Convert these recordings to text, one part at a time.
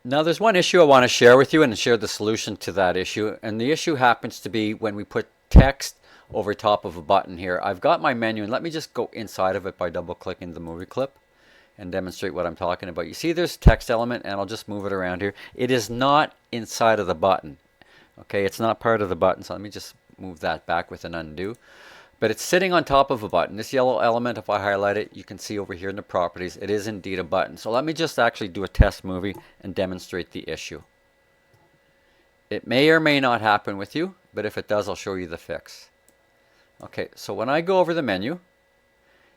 Now there's one issue I want to share with you and share the solution to that issue. And the issue happens to be when we put text over top of a button here. I've got my menu, and let me just go inside of it by double clicking the movie clip and demonstrate what I'm talking about. You see there's text element, and I'll just move it around here. It is not inside of the button. Okay, it's not part of the button, so let me just move that back with an undo. But it's sitting on top of a button. This yellow element, if I highlight it, you can see over here in the properties, it is indeed a button. So let me just actually do a test movie and demonstrate the issue. It may or may not happen with you, but if it does, I'll show you the fix. Okay, so when I go over the menu,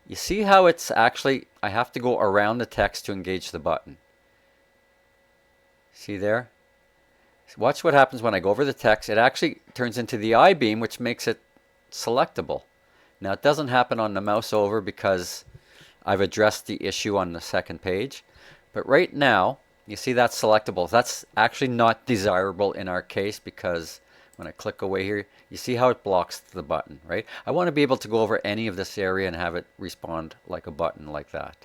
you see how it's actually, I have to go around the text to engage the button. See there? Watch what happens when I go over the text. It actually turns into the I-beam, which makes it selectable. Now it doesn't happen on the mouse over because I've addressed the issue on the second page. But right now, you see that's selectable. That's actually not desirable in our case because when I click away here, you see how it blocks the button, right? I want to be able to go over any of this area and have it respond like a button like that.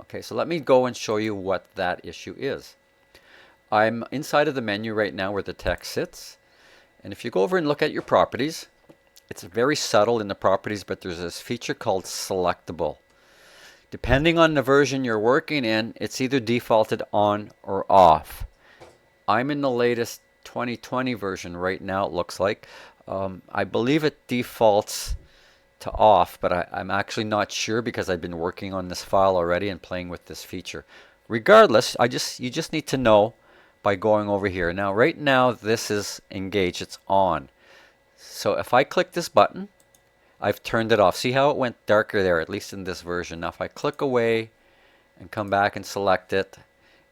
Okay, so let me go and show you what that issue is. I'm inside of the menu right now where the text sits. And if you go over and look at your properties, it's very subtle in the properties, but there's this feature called selectable. Depending on the version you're working in, it's either defaulted on or off. I'm in the latest 2020 version right now, it looks like. I believe it defaults to off, but I'm actually not sure because I've been working on this file already and playing with this feature. Regardless, you just need to know by going over here. Now, right now, this is engaged, it's on. So if I click this button, I've turned it off. See how it went darker there, at least in this version. Now if I click away and come back and select it,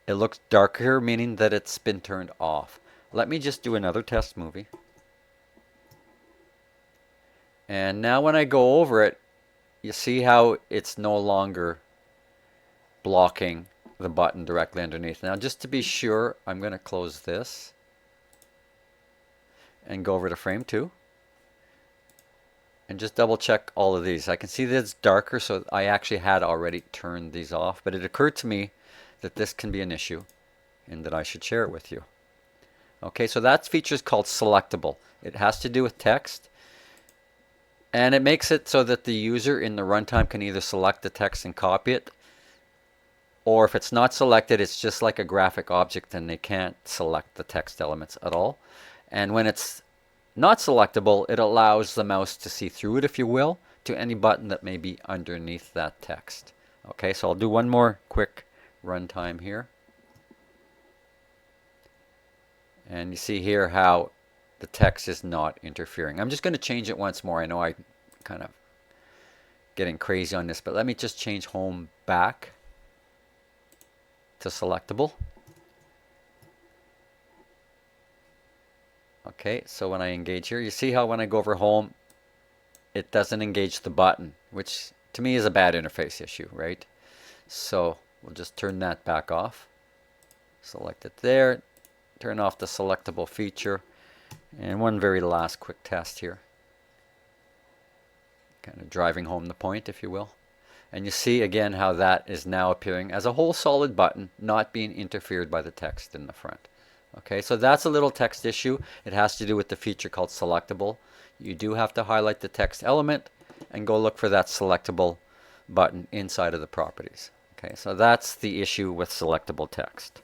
it looks darker, meaning that it's been turned off. Let me just do another test movie. And now when I go over it, you see how it's no longer blocking the button directly underneath. Now just to be sure, I'm going to close this and go over to frame 2. And just double check all of these. I can see that it's darker, so I actually had already turned these off, but it occurred to me that this can be an issue and that I should share it with you. Okay, so that feature is called selectable. It has to do with text, and it makes it so that the user in the runtime can either select the text and copy it, or if it's not selected, it's just like a graphic object and they can't select the text elements at all. And when it's not selectable, it allows the mouse to see through it, if you will, to any button that may be underneath that text. Okay, so I'll do one more quick runtime here. And you see here how the text is not interfering. I'm just going to change it once more. I know I'm kind of getting crazy on this, but let me just change home back to selectable. Okay, so when I engage here, you see how when I go over home, it doesn't engage the button, which to me is a bad interface issue, right? So we'll just turn that back off. Select it there, turn off the selectable feature, and one very last quick test here. Kind of driving home the point, if you will. And you see again how that is now appearing as a whole solid button, not being interfered by the text in the front. Okay, so that's a little text issue. It has to do with the feature called selectable. You do have to highlight the text element and go look for that selectable button inside of the properties. Okay, so that's the issue with selectable text.